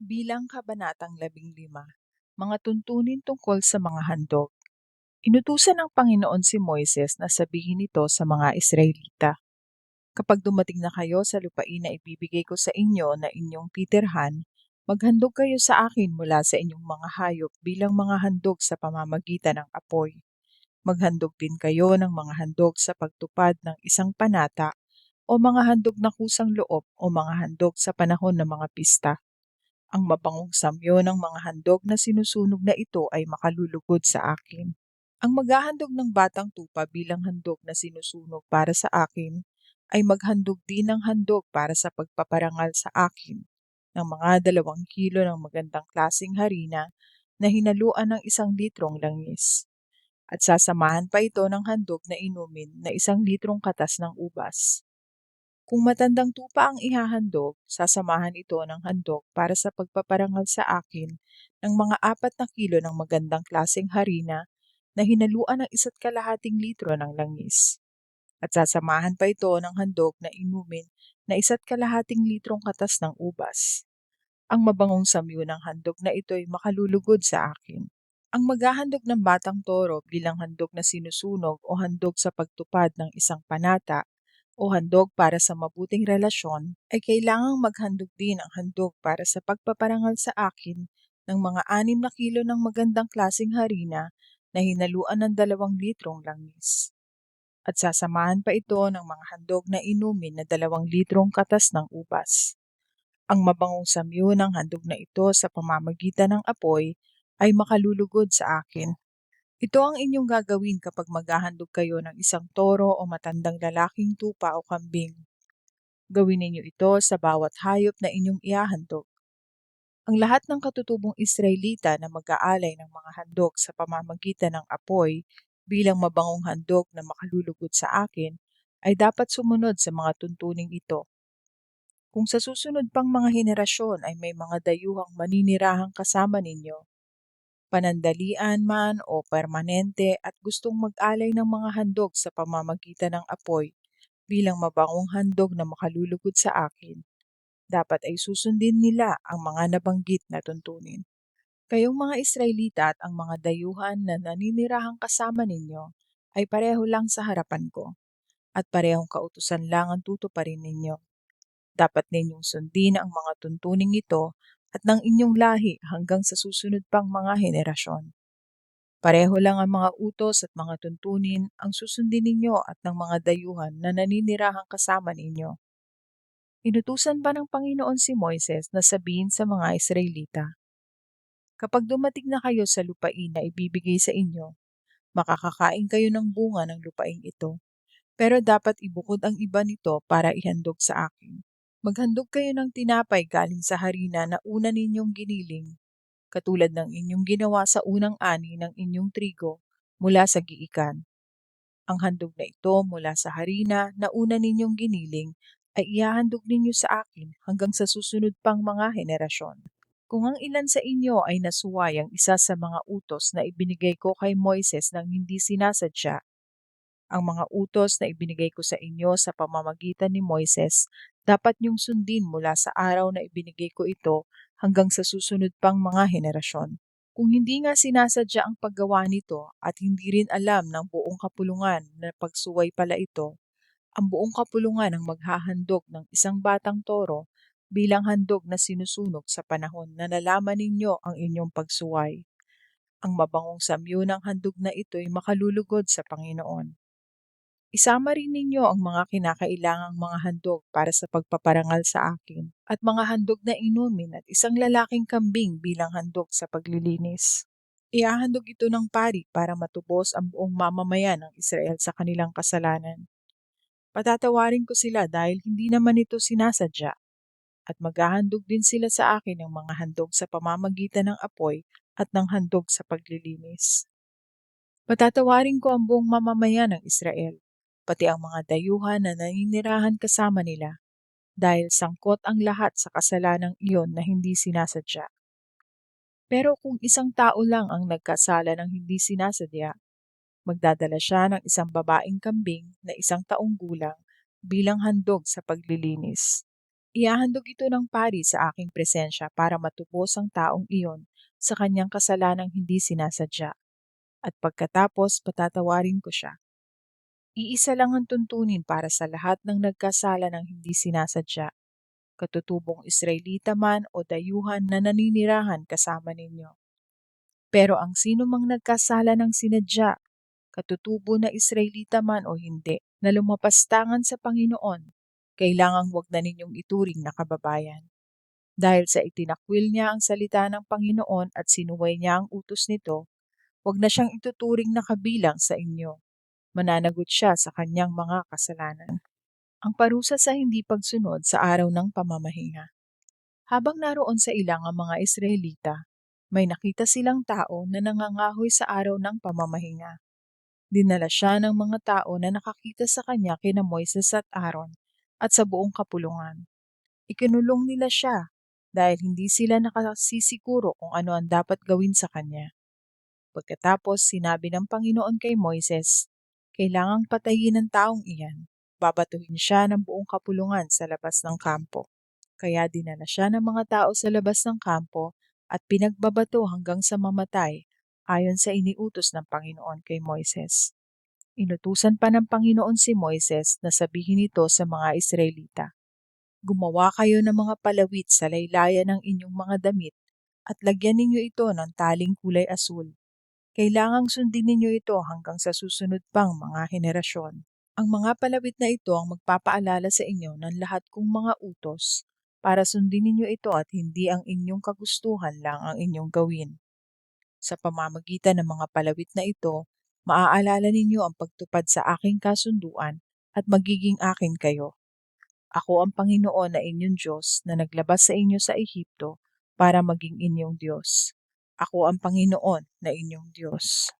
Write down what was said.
Bilang Kabanatang 15, mga tuntunin tungkol sa mga handog. Inutusan ng Panginoon si Moises na sabihin ito sa mga Israelita. Kapag dumating na kayo sa lupain na ibibigay ko sa inyo na inyong titirhan, maghandog kayo sa akin mula sa inyong mga hayop bilang mga handog sa pamamagitan ng apoy. Maghandog din kayo ng mga handog sa pagtupad ng isang panata o mga handog na kusang loob o mga handog sa panahon ng mga pista. Ang mabangong samyo ng mga handog na sinusunog na ito ay makalulugod sa akin. Ang maghahandog ng batang tupa bilang handog na sinusunog para sa akin ay maghandog din ng handog para sa pagpaparangal sa akin ng mga 2 kilo ng magandang klaseng harina na hinaluan ng 1 litrong langis. At sasamahan pa ito ng handog na inumin na 1 litrong katas ng ubas. Kung matandang tupa ang ihahandog, sasamahan ito ng handog para sa pagpaparangal sa akin ng mga 4 kilo ng magandang klaseng harina na hinaluan ng 1,2 litro ng langis. At sasamahan pa ito ng handog na inumin na 1,2 litrong katas ng ubas. Ang mabangong samyo ng handog na ito ay makalulugod sa akin. Ang maghahandog ng batang toro bilang handog na sinusunog o handog sa pagtupad ng isang panata o handog para sa mabuting relasyon, ay kailangang maghandog din ang handog para sa pagpaparangal sa akin ng mga 6 kilo ng magandang klaseng harina na hinaluan ng 2 litrong langis. At sasamahan pa ito ng mga handog na inumin na 2 litrong katas ng ubas. Ang mabangong samyo ng handog na ito sa pamamagitan ng apoy ay makalulugod sa akin. Ito ang inyong gagawin kapag maghahandog kayo ng isang toro o matandang lalaking tupa o kambing. Gawin ninyo ito sa bawat hayop na inyong ihahandog. Ang lahat ng katutubong Israelita na mag-aalay ng mga handog sa pamamagitan ng apoy bilang mabangong handog na makalulugod sa akin ay dapat sumunod sa mga tuntuning ito. Kung sa susunod pang mga henerasyon ay may mga dayuhang maninirahang kasama ninyo, panandalian man o permanente at gustong mag-alay ng mga handog sa pamamagitan ng apoy bilang mabangong handog na makalulugod sa akin, dapat ay susundin nila ang mga nabanggit na tuntunin. Kayong mga Israelita at ang mga dayuhan na naninirahang kasama ninyo ay pareho lang sa harapan ko, at parehong kautusan lang ang tutuparin ninyo. Dapat ninyong sundin ang mga tuntuning ito at ng inyong lahi hanggang sa susunod pang mga henerasyon. Pareho lang ang mga utos at mga tuntunin ang susundin ninyo at ng mga dayuhan na naninirahang kasama ninyo. Inutusan pa ng Panginoon si Moises na sabihin sa mga Israelita, kapag dumating na kayo sa lupain na ibibigay sa inyo, makakakain kayo ng bunga ng lupain ito, pero dapat ibukod ang iba nito para ihandog sa akin. Maghandog kayo ng tinapay galing sa harina na una ninyong giniling, katulad ng inyong ginawa sa unang ani ng inyong trigo mula sa giikan. Ang handog na ito mula sa harina na una ninyong giniling ay ihahandog ninyo sa akin hanggang sa susunod pang mga henerasyon. Kung ang ilan sa inyo ay nasuway ang isa sa mga utos na ibinigay ko kay Moises nang hindi sinasadya, ang mga utos na ibinigay ko sa inyo sa pamamagitan ni Moises, dapat niyong sundin mula sa araw na ibinigay ko ito hanggang sa susunod pang mga henerasyon. Kung hindi nga sinasadya ang paggawa nito at hindi rin alam ng buong kapulungan na pagsuway pala ito, ang buong kapulungan ang maghahandog ng isang batang toro bilang handog na sinusunog sa panahon na nalaman ninyo ang inyong pagsuway. Ang mabangong samyo ng handog na ito'y makalulugod sa Panginoon. Isama rin ninyo ang mga kinakailangang mga handog para sa pagpaparangal sa akin at mga handog na inumin at isang lalaking kambing bilang handog sa paglilinis. Iahandog ito ng pari para matubos ang buong mamamayan ng Israel sa kanilang kasalanan. Patatawarin ko sila dahil hindi naman ito sinasadya, at maghahandog din sila sa akin ng mga handog sa pamamagitan ng apoy at ng handog sa paglilinis. Patatawarin ko ang buong mamamayan ng Israel, pati ang mga dayuhan na naninirahan kasama nila, dahil sangkot ang lahat sa kasalanang iyon na hindi sinasadya. Pero kung isang tao lang ang nagkasala ng hindi sinasadya, magdadala siya ng isang babaeng kambing na 1 taong gulang bilang handog sa paglilinis. Ihahandog ito ng pari sa aking presensya para matupos ang taong iyon sa kanyang kasalanang hindi sinasadya, at pagkatapos patatawarin ko siya. Iisa lang ang tuntunin para sa lahat ng nagkasala ng hindi sinasadya, katutubong Israelita man o dayuhan na naninirahan kasama ninyo. Pero ang sino mang nagkasala ng sinadya, katutubo na Israelita man o hindi, na lumapastangan sa Panginoon, kailangang wag na ninyong ituring na kababayan. Dahil sa itinakwil niya ang salita ng Panginoon at sinuway niya ang utos nito, wag na siyang ituturing na kabilang sa inyo. Mananagot siya sa kanyang mga kasalanan. Ang parusa sa hindi pagsunod sa araw ng pamamahinga. Habang naroon sa ilang ang mga Israelita, may nakita silang tao na nangangahoy sa araw ng pamamahinga. Dinala siya ng mga tao na nakakita sa kanya kina Moises at Aaron at sa buong kapulungan. Ikinulong nila siya dahil hindi sila nakasisiguro kung ano ang dapat gawin sa kanya. Pagkatapos sinabi ng Panginoon kay Moises, kailangang patayin ang taong iyan. Babatuhin siya ng buong kapulungan sa labas ng kampo. Kaya dinala siya ng mga tao sa labas ng kampo at pinagbabato hanggang sa mamatay ayon sa iniutos ng Panginoon kay Moises. Inutusan pa ng Panginoon si Moises na sabihin ito sa mga Israelita, gumawa kayo ng mga palawit sa laylayan ng inyong mga damit at lagyan ninyo ito ng taling kulay asul. Kailangang sundin ninyo ito hanggang sa susunod pang mga henerasyon. Ang mga palawit na ito ang magpapaalala sa inyo ng lahat kong mga utos para sundin ninyo ito at hindi ang inyong kagustuhan lang ang inyong gawin. Sa pamamagitan ng mga palawit na ito, maaalala ninyo ang pagtupad sa aking kasunduan at magiging akin kayo. Ako ang Panginoon na inyong Diyos na naglabas sa inyo sa Ehipto para maging inyong Diyos. Ako ang Panginoon na inyong Diyos.